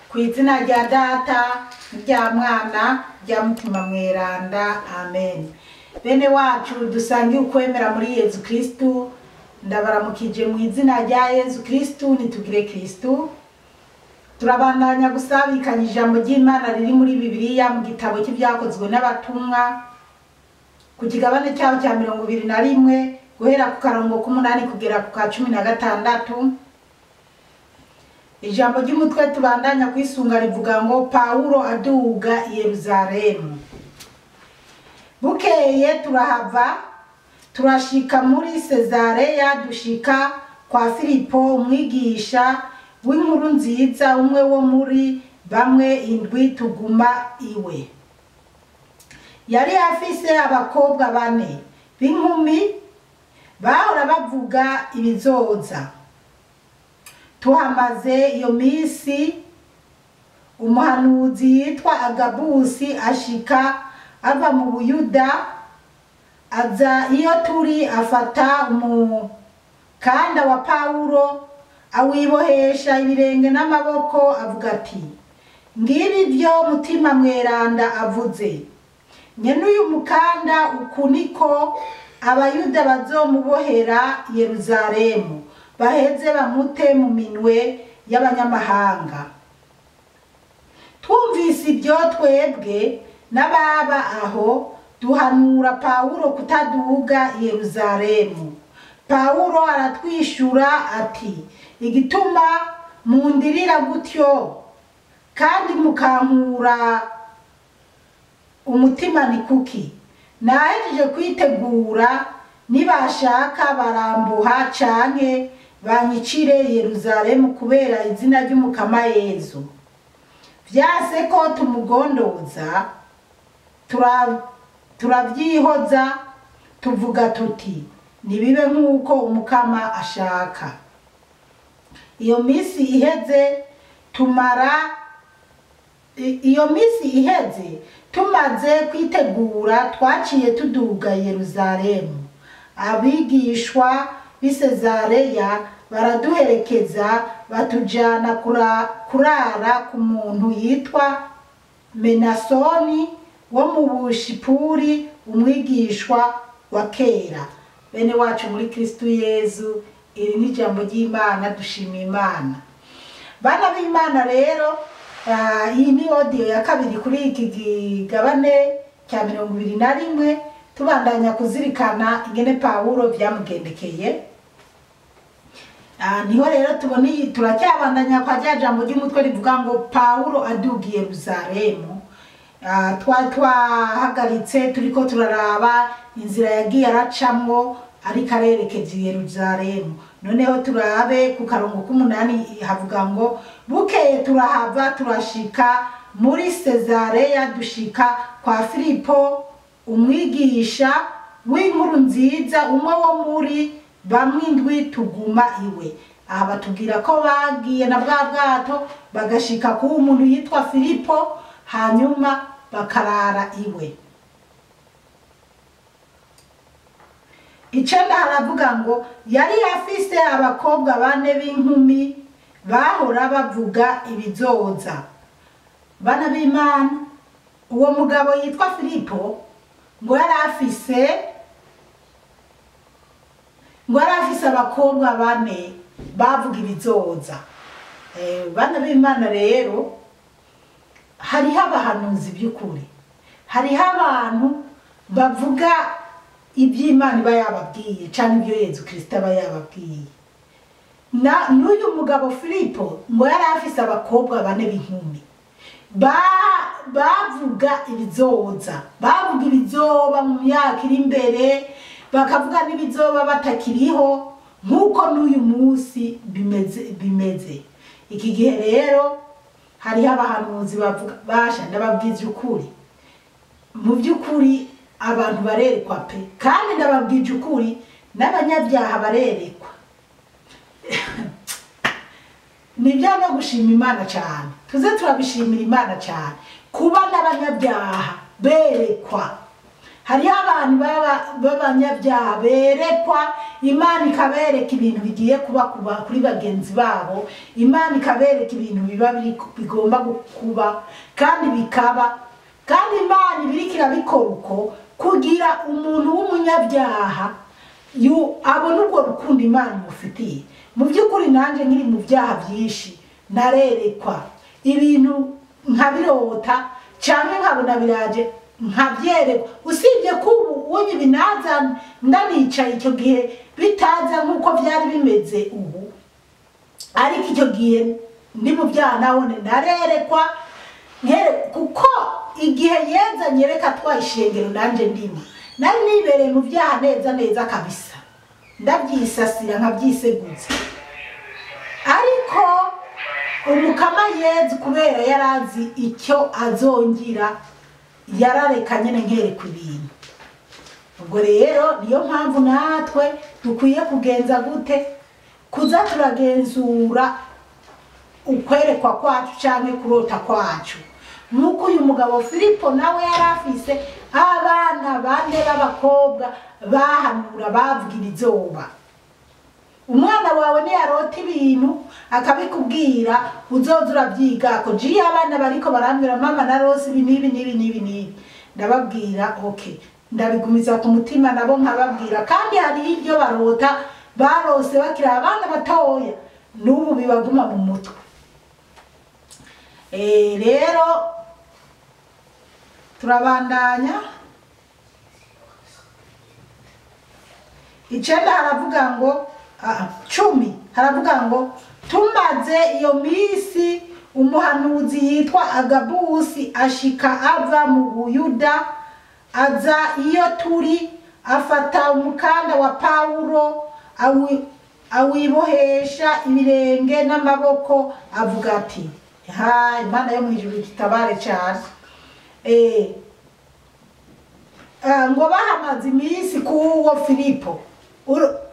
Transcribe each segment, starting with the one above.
Kw'izina rya Data rya Mwana rya Mutima Mweranda, amen. Bene wacu dusangiye ukwemera muri Yezu Kristu, ndabaramukije mu izina rya Yezu Kristu, nitugire Kristu. Turabandanya gusabikanya ijambo ry'Imana riri muri Bibiliya mu gitabo cy'ibyakozwe n'abatumwa ku kigabane cyaho cya 21 guhera ku karongo k'umunani kugera ku ka 16. Ijambo ry'umutwe tubandanya kwisunga rivuga ngo Paulo aduga i Yerusalemu. Bukeye turahava turashika muri Sezareya, dushika kwa Filipo umwigisha w'inkuru nziza, umwe wo muri bamwe indwi tuguma iwe. Yari afise abakobwa 4 b'inkumi bahora bavuga ibizoza. Tuhamaze iyo misi, umuhanuzi yitwa Agabusi ashika ava mu Buyuda, aza iyo turi afata umukanda wa Paulo awibohesha ibirenge n'amaboko, avuga ati, ngibi byo Mutima Mweranda avuze. Nyene uyu mukanda uku niko abayuda bazomubohera Yerusalemu, baheze bamute mu minwe y'abanyamahanga. Twumvise ibyo twebwe n'ababa aho duhanura Paulo kutaduga Yerusalemu. Paulo aratwishura ati, igituma mundirira gutyo kandi mukankura umutima ni kuki? Nahejeje kwitegura, nibashaka barambuha canke banyicire Yerusalemu kubera izina ry'Umukama Yezu. Vyase ko tumugondoza, turavyihoza tuvuga tuti, nibibe nk'uko Umukama ashaka. Iyo misi iheze tumaze kwitegura, twaciye tuduga Yerusalemu. Abigishwa b'i Sezareya baraduherekeza, batujana kurara ku muntu yitwa Menasoni wo mu Bushipuri, umwigishwa wa kera. Bene wacu muri Kristu Yezu, iri ni ijambo ry'Imana, dushima Imana. Bana b'Imana rero, iyi ni audio ya kabiri kuri iki kigabane cya 21, tubandanya kuzirikana ingene Paulo byamugendekeye. Niho rero tuboni turacyabandanya kwa rya jambo ry'umutwe rivuga ngo Paulo adugiye Yerusalemu. Twahagaritse turiko turaraba inzira yagiye aracamwo ariko arerekeza Yerusalemu. Noneho turabe ku karongo k'umunani havuga ngo bukeye turahava turashika muri Sezareya, dushika kwa Filipo umwigisha w'inkuru nziza, umwe wo muri bamwe indwi tuguma iwe. Aha batubwira ko bagiye na bwa bwato bagashika ku umuntu yitwa Filipo, hanyuma bakarara iwe. Icenda haravuga ngo yari afise abakobwa 4 b'inkumi bahora bavuga ibizoza. Bana b'Imana, uwo mugabo yitwa Filipo ngo yari afise abakobwa 4 bavuga ibizoza. Bana b'Imana rero, hariho abahanuzi by'ukuri, hariho abantu bavuga iby'Imana iba yababwiye cyangwa ibyo Yezu Kristo aba yababwiye. N'uyu mugabo Filipo ngo yari afise abakobwa 4 b'inkumi bavuga ibizoza, bavuga ibizoba mu myaka iri imbere, bakavuga n'ibizoba batakiriho, nk'uko n'uyu munsi bimeze. Iki gihe rero hariho abahanuzi bavuga, basha ndababwiza ukuri, mu by'ukuri abantu barerekwa pe, kandi ndababwije ukuri n'abanyabyaha barerekwa. Nibyo no gushima Imana cyane, tuze turabishimira Imana cyane kuba n'abanyabyaha berekwa. hariho abantu b'abanyabyaha berekwa Imana ikabereka ibintu bigiye kuba kuri bagenzi babo, Imana ikabereka ibintu bigomba kuba kandi bikaba, kandi Imana ibiriko irabikora uko kugira umuntu w'umunyabyaha abona urwo rukundo Imana imufitiye. Mu by'ukuri nanjye nkiri mu byaha byinshi narerekwa ibintu nkabirota cyane nkabona biraje nkabyerekwa, usibye ko ubu binaza ndanicaye icyo gihe bitaza nk'uko byari bimeze ubu, ariko icyo gihe ndi mu byaha nabone narerekwa kuko igihe yeza nyereka twayishengero nanjye ndimo nari nibereye mu byaha neza kabisa, ndabyisasira nkabyiseguza. Ariko umukama Yezu kubera yarazi icyo azongira yarareka nyine nkerekwa ibintu. Ubwo rero niyo mpamvu natwe dukwiye kugenza gute, kuza turagenzura ukwerekwa kwacu cyangwa kurota kwacu. Nuko uyu mugabo Filipo nawe yarafise abana bane b'abakobwa bahanura bavuga ibizoba. Umwana wawe ni yarota ibintu akabikubwira uzoza urabyiga ko jiye abana bariko barambira mama na Rose nibi ndababwira okay, ndabigumiza ku mutima nabo nkababwira, kandi hari ibyo barota barose bakira abana batoya n'ubu bibaguma mu mutwe. Rero turabandanya. Icenda haravuga ngo 10 haravuga ngo tumaze iyo misi umuhanuzi yitwa Agabusi ashika ava mu Buyuda aza iyo turi, afata umukanda wa Paulo awibohesha ibirenge n'amaboko avuga ati Imana yo mwijuru tutabare cyane. Ngo bahamaze imisi kuwo Filipo.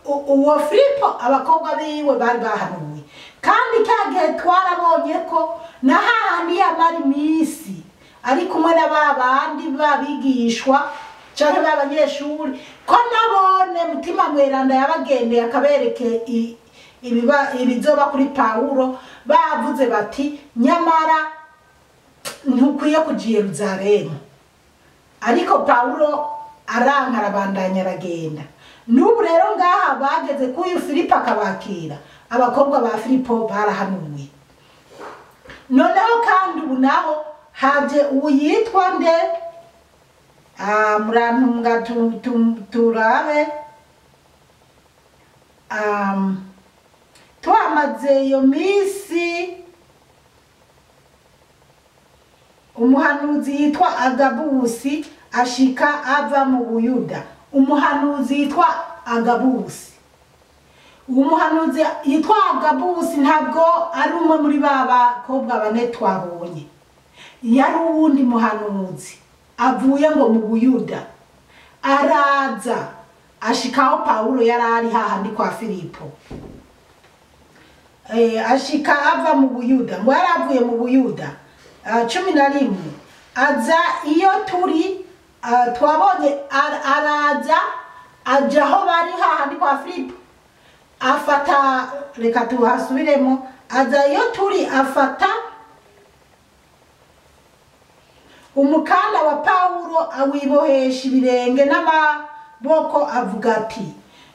Uwo Filipo abakobwa biwe bari bahanuye, kandi cyagihe twarabonye ko na hahandi yamara imisi ari kumwe na babandi babigishwa cyangwa b'abanyeshuri, ko nabone mutima mweranda yabagendeye akabereke ibizoba kuri Paulo, bavuze bati nyamara ntukwiye kuja Yerusalemu. Ariko Paulo arankara bandanya aragenda. N'ubu rero ngaha bageze kuyu Filipo akabakira, abakobwa ba Filipo barahanuye. Noneho kandi ubu naho haje uyitwa nde murantunga turabe twamaze iyo misi umuhanuzi yitwa Agabusi ashika ava mu Buyuda. Umuhanuzi yitwa Agabusi, umuhanuzi yitwa Agabusi ntabwo ari umwe muri bakobwa bane twabonye, yari uwundi muhanuzi avuye ngo mu Buyuda, araza ashikaho Paulo yarari hahandi kwa Filipo. Ashika ava mu Buyuda, ngo yaravuye mu Buyuda 11 aza iyo turi, twabonye araza ajaho bari hahandi kwa Filipo, afata reka tuhasubiremo, aza iyo turi afata umukanda wa Paulo awibohesha ibirenge n'amaboko avuga ati,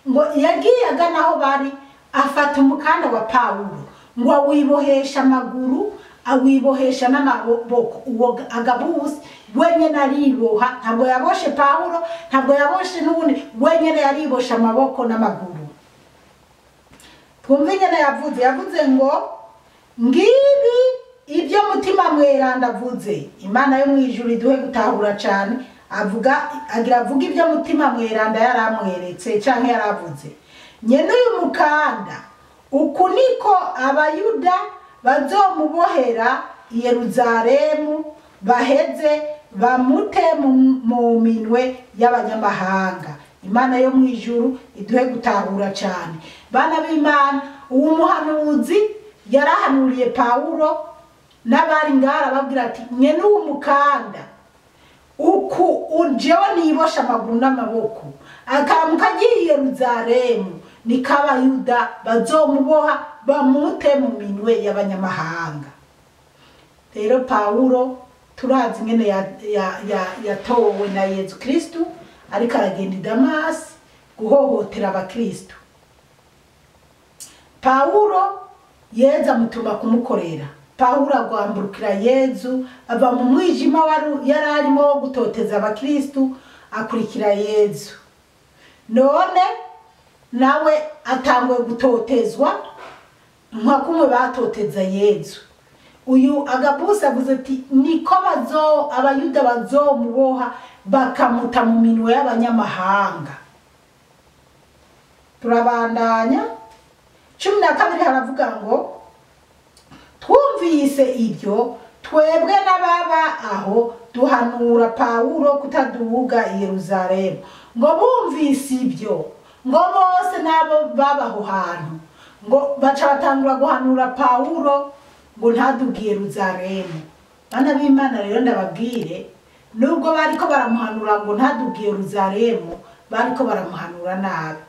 ngo yagiye aganaho bari afata umukanda wa Paulo ngo awibohesha amaguru awibohesha n'amaboko. Uwo Agabusi wenyene ariboha, ntabwo yaboshe Paulo, ntabwo yaboshe n'ubundi, wenyene yaribosha amaboko n'amaguru. Twumve nyene yavuze ngo ngibi ibyo mutima mweranda avuze. Imana yo mwijuru iduhe gutahura cyane, agira ibyo mutima mweranda yaramweretse canke yaravuze. Nyene uyu mukanda uku niko abayuda bazomubohera i Yerusalemu, baheze bamute mu minwe y'abanyamahanga. Imana yo mwijuru iduhe gutahura cyane. Bana b'Imana, uwo muhanuzi yarahanuriye Paulo n'abari ngara babwira ati nyene uwo mukanda uku ujewe nibosha amaguru n'amaboko akaramuka agiye i Yeruzalemu niko abayuda bazomuboha bamute mu minwe y'abanyamahanga. Rero Pawulo turazi ngene yatowe na Yesu Kristo ariko aragenda i Damasi guhohotera abakristo. Pawulo Yezu amutuma kumukorera. Pawulo agwamburukira Yezu ava mu mwijima yari arimo wo gutoteza abakristo akurikira Yezu. None nawe atangwe gutotezwa nka kumwe batoteza Yezu. Uyu Agabusi avuze ati niko abayuda bazomuboha bakamuta mu minwe y'abanyamahanga. Turabandanya 12 haravuga ngo twumvise ibyo twebwe n'ababa aho duhanura Pawulo kutaduga i Yeruzalemu. Ngo bumvise ibyo ngo bose nabo babaho hantu ngo baca batangura guhanura Pawulo ngo ntaduge i Yeruzalemu. Bana b'Imana rero ndababwire nubwo bariko baramuhanura ngo ntaduge i Yeruzalemu bariko baramuhanura nabi.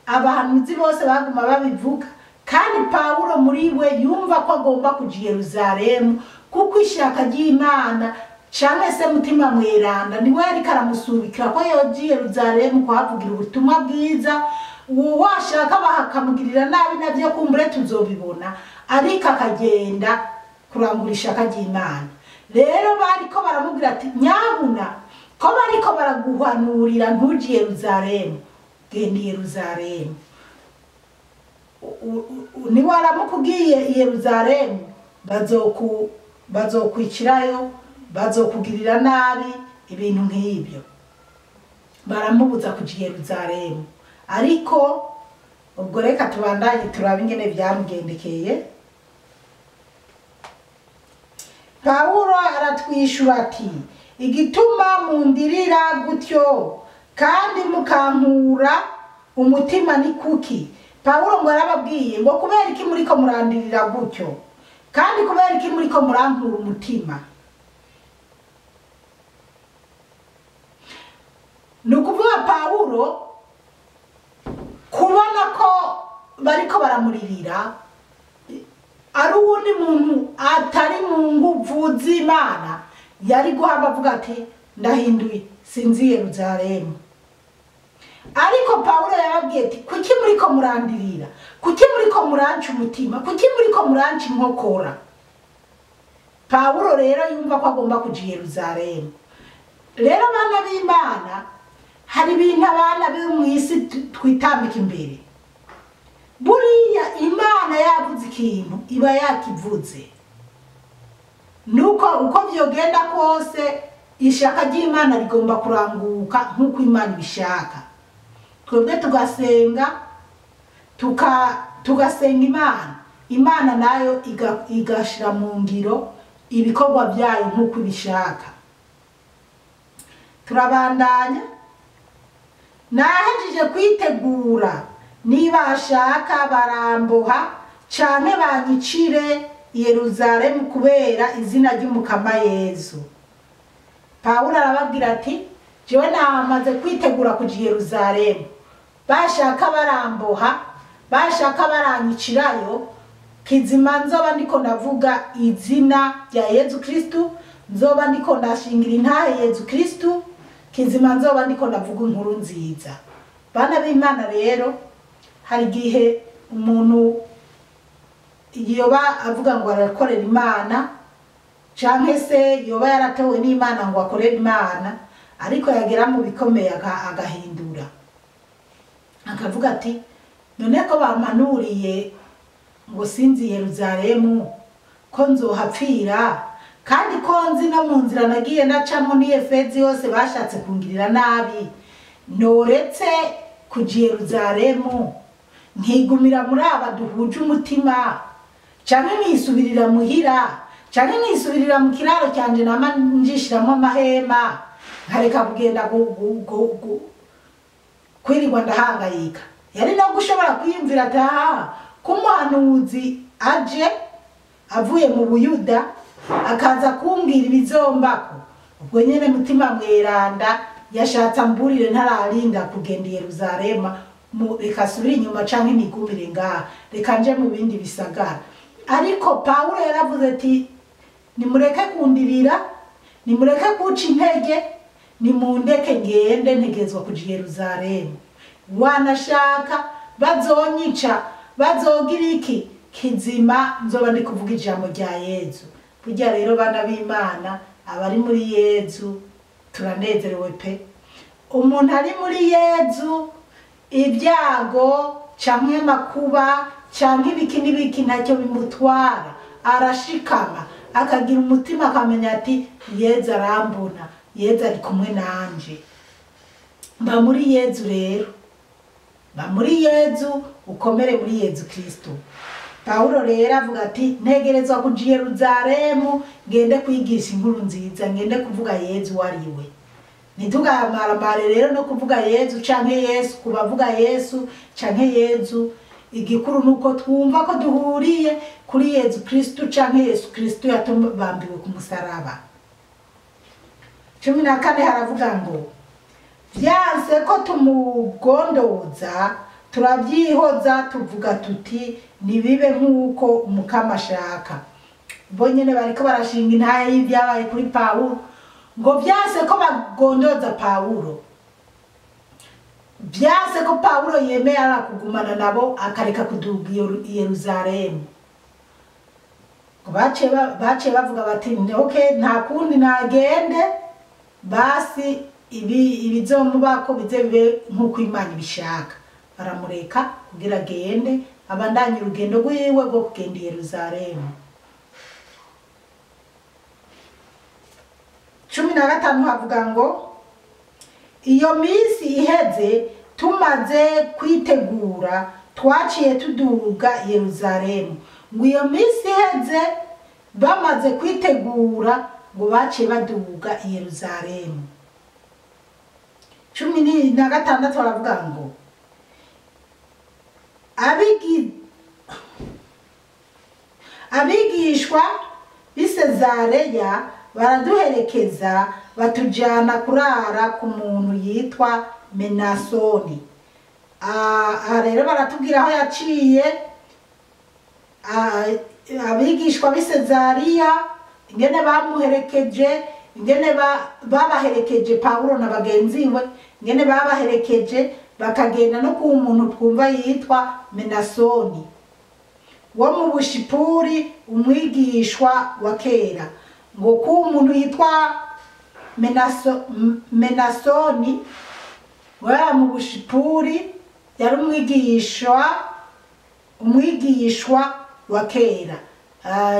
Abahanuzi bose baguma babivuga kandi Pawulo muri we yumva ko agomba kuja i Yeruzalemu kuko ishaka ry'Imana canke se mutima mweranda niwe yariko aramusubikira ko yoja i Yeruzalemu kuhavugira ubutumwa bwiza. Washaka bahakamugirira nabi navyo kumbure tuzobibona ariko akagenda kurangura ishaka ry'Imana. Rero bariko baramubwira ati nyabuna ko bariko baraguhanurira ntuje i Yeruzalemu genda i Yeruzalemu. Niwaramuka ugiye i Yeruzalemu bazokwicirayo bazokugirira nabi ibintu nk'ibyo. Baramubuza kuja i Yeruzalemu ariko ubwo reka tubandanye turabe ingene byamugendekeye. Pawulo aratwishura ati igituma mundirira gutyo kandi mukankura umutima ni kuki. Pawulo ngo arababwiye ngo kubera iki muriko murandirira gutyo kandi kubera iki muriko murankura umutima. Nukuvuga Pawulo kubona ko bariko baramuririra ari uwundi muntu atari mu nguvu z'Imana yari guhamba avuga ati ndahinduye sinzi Yeruzalemu. Ariko Pawulo yababwiye ati kuki muriko murandirira, kuki muriko muranca umutima, kuki muriko muranca inkokora. Pawulo rero yumva ko agomba kuja i Yeruzalemu. Rero bana b'Imana hari ibintu abana bo mu isi twitambika imbere. Buriya Imana yavuze ikintu iba yakivuze. Nuko uko vyogenda kose ishaka ry'Imana rigomba kuranguka nkuko Imana ibishaka. Twebwe tugasenga tugasenga Imana nayo igashira mu ngiro ibikorwa byayo nkuko ibishaka. Turabandanya nahejeje kwitegura niba ashaka baramboha canke banyicire i Yeruzalemu kubera izina ry'Umukama Yezu. Pawulo arababwira ati jewe namaze kwitegura kuja i Yeruzalemu. Bashaka baramboha bashaka baranyicirayo kizima nzoba ndiko ndavuga izina rya Yezu Kristo, nzoba ndiko ndashingira intahe Yezu Kristo, kizima nzoba ndiko ndavuga inkuru nziza. Bana b'Imana rero hari gihe umuntu yoba avuga ngo arakorera Imana canke se yoba yaratowe n'Imana ngo akorere Imana ariko yagera mu bikomeye agahindura akavuga ati none ko bamanuriye ngo sinzi Yeruzalemu ko nzohapfira kandi ko nzi no mu nzira nagiye nacamo ni Efezi yose bashatse kungirira nabi noretse kuja i Yeruzalemu nkigumira muri aba duhuje umutima canke nisubirira muhira canke nisubirira mu kiraro cyanje nama njishiramo amahema nkareka kugenda kwirirwa ndahangayika. Yari no gushobora kwiyumvira ati kumuhanuzi aje avuye mu Buyuda akaza kumbwira ibizombako ubwo nyene mutima mweranda yashatse amburire ntararinda kugenda i Yerusalema reka subira inyuma canke nigumire ngaha reka nje mu bindi bisagara. Ariko Pawulo yaravuze ati nimureke kundirira, nimureke kuca intege, nimundeke ngende ntegezwa kuja i Yerusalema. Wanashaka bazonyica, bazogira iki kizima, nzoba ndi kuvuga ijambo rya Yezu. Burya rero bana b'Imana abari muri Yezu turanezerewe pe. Umuntu ari muri Yezu ibyago canke makuba canke ibiki n'ibiki ntacyo bimutwara, arashikama akagira umutima akamenya ati Yezu arambona, Yezu ari kumwe nanje. Mba muri Yezu rero, mba muri Yezu, ukomere muri Yezu Kristo. Pawulo rero avuga ati ntegerezwa kuja i Yerusalemu ngende kwigisha inkuru nziza, ngende kuvuga Yezu wariwe. Ntitugamarambare rero no kuvuga Yezu canke Yesu, kubavuga Yesu canke Yezu. Igikuru nuko twumva ko duhuriye kuri Yezu Kristo canke Yesu Kristo yatubambiwe ku musaraba. 14 haravuga ngo vyanse ko tumugondoza turabyihoza tuvuga tuti nibibe nkuko umukama ashaka. Bo nyene bariko barashinga intaye y'ibyabaye kuri Pawulo ngo vyase ko bagondoza Pawulo, vyase ko Pawulo yemera kugumana nabo akareka kuduga i Yerusalemu. Bace bavuga bati okay nta kundi nagende basi ibizomubako bize bibe nkuko Imana ibishaka. Baramureka kugira agende abandanye urugendo rwiwe rwo kugenda i Yerusalemu. 15 havuga ngo iyo misi iheze tumaze kwitegura twaciye tuduga i Yerusalemu. Ngo iyo misi iheze bamaze kwitegura ngo baciye baduga i Yerusalemu. 16 baravuga ngo abigishwa b'i Sezareya baraduherekeza batujana kurara ku muntu yitwa Menasoni. Rero baratubwira aho yaciye. Abigishwa b'i Sezariya ingene bamuherekeje, ingene babaherekeje Pawulo na bagenzi we, ingene babaherekeje bakagenda no ku muntu twumva yitwa Menasoni wo mu Bushipuri, umwigishwa wa kera. Ngo ku umuntu yitwa Menasoni wa mu Bushipuri yari umwigishwa wa kera.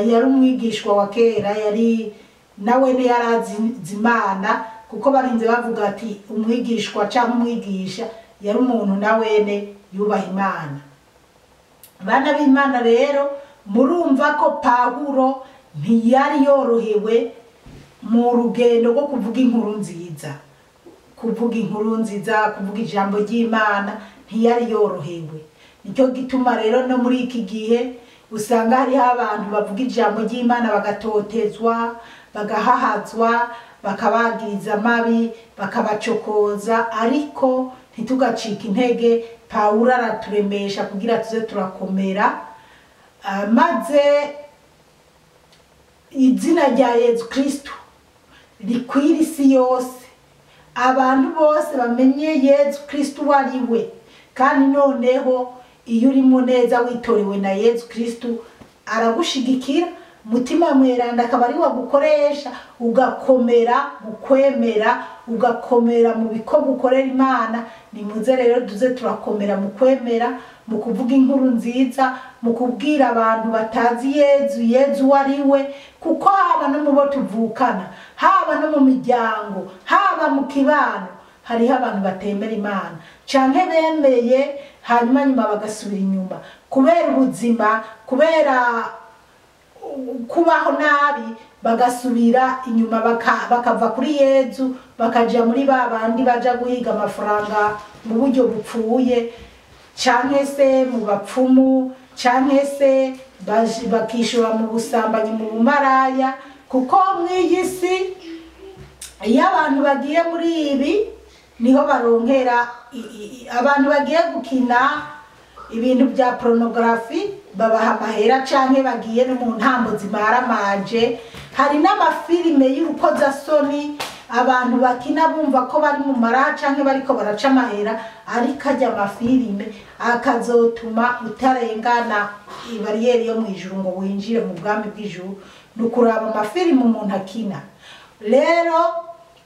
Yari umwigishwa wa kera, yari nawe ne yarazi Imana, kuko barinze bavuga ati umwigishwa cyangwa umwigisha yari umuntu nawene yubaha Imana. Bana b'Imana rero murumva ko Pawulo ntiyari yorohewe mu rugendo rwo kuvuga inkuru nziza, kuvuga ijambo ry'Imana ntiyari yorohewe. Nicyo gituma rero no muri iki gihe usanga hariho abantu bavuga ijambo ry'Imana bagatotezwa, bagahahazwa, bakabagiriza amabi, bakabacokoza, ariko ntitugacika intege. Pawulo araturemesha kugira tuze turakomera, maze izina rya Yezu Kristo rikwira isi yose, abantu bose bamenye Yezu Kristo wariwe. Kandi noneho iyo urimo neza witorewe na Yezu Kristo aragushigikira, mutima mweranda akaba ari wagukoresha ugakomera mu kwemera, ugakomera mu bikorwa ukorera Imana. Nimuze rero duze turakomera mu kwemera, mu kuvuga inkuru nziza, mu kubwira abantu batazi Yezu wariwe, kuko haba no mu bo tuvukana, haba no mu miryango, haba mu kibano, hariho abantu batemera Imana canke bemeye hanyuma nyuma bagasubira inyuma kubera ubuzima, kubera kubaho nabi, bagasubira inyuma bakava kuri Yezu bakaja muri babandi baja guhiga amafaranga mu buryo bupfuye, canke se mu bapfumu, canke se bakishora mu busambanyi, mu bumaraya. Kuko mw'iyisi iyo abantu bagiye muri ibi niho baronkera abantu bagiye gukina ibintu bya pornography babaha amahera canke bagiye no mu ntambo zimaramaje. Hari n'amafilime y'urukozasoni abantu bakina bumva ko bari mu maraha canke bariko baraca amahera, ariko ajya amafilime akazotuma utarengana ibariyeri yo mwijuru ngo winjire mu bwami bw'ijuru. Nukuraba amafilime umuntu akina. Rero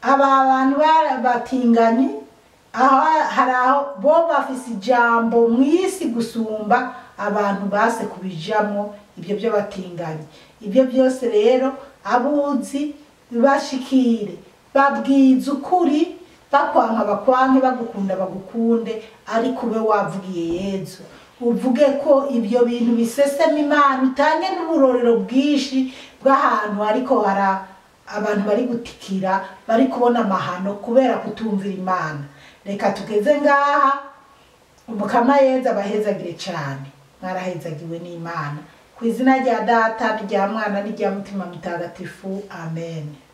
aba bantu batinganye haraho bo bafise ijambo mwisi gusumba abantu base kubijamwo ibyo byo batinganye. Ibyo byose rero abuzi bashikire babwiza ukuri, bakwanka bakwanke, bagukunda bagukunde, ariko ube wavugiye Yezu, uvuge ko ibyo bintu bisesema Imana, utange n'uburorero bwishi bw'ahantu ariko abantu bari gutikira, bari kubona amahano kubera kutumvira Imana. Reka tugeze ngaha, Umukama Yezu abahezagire cyane. Mwarahezagiwe n'Imana. Ku izina rya Data, rya Mwana, n'irya Mutima Mutagatifu. Amen.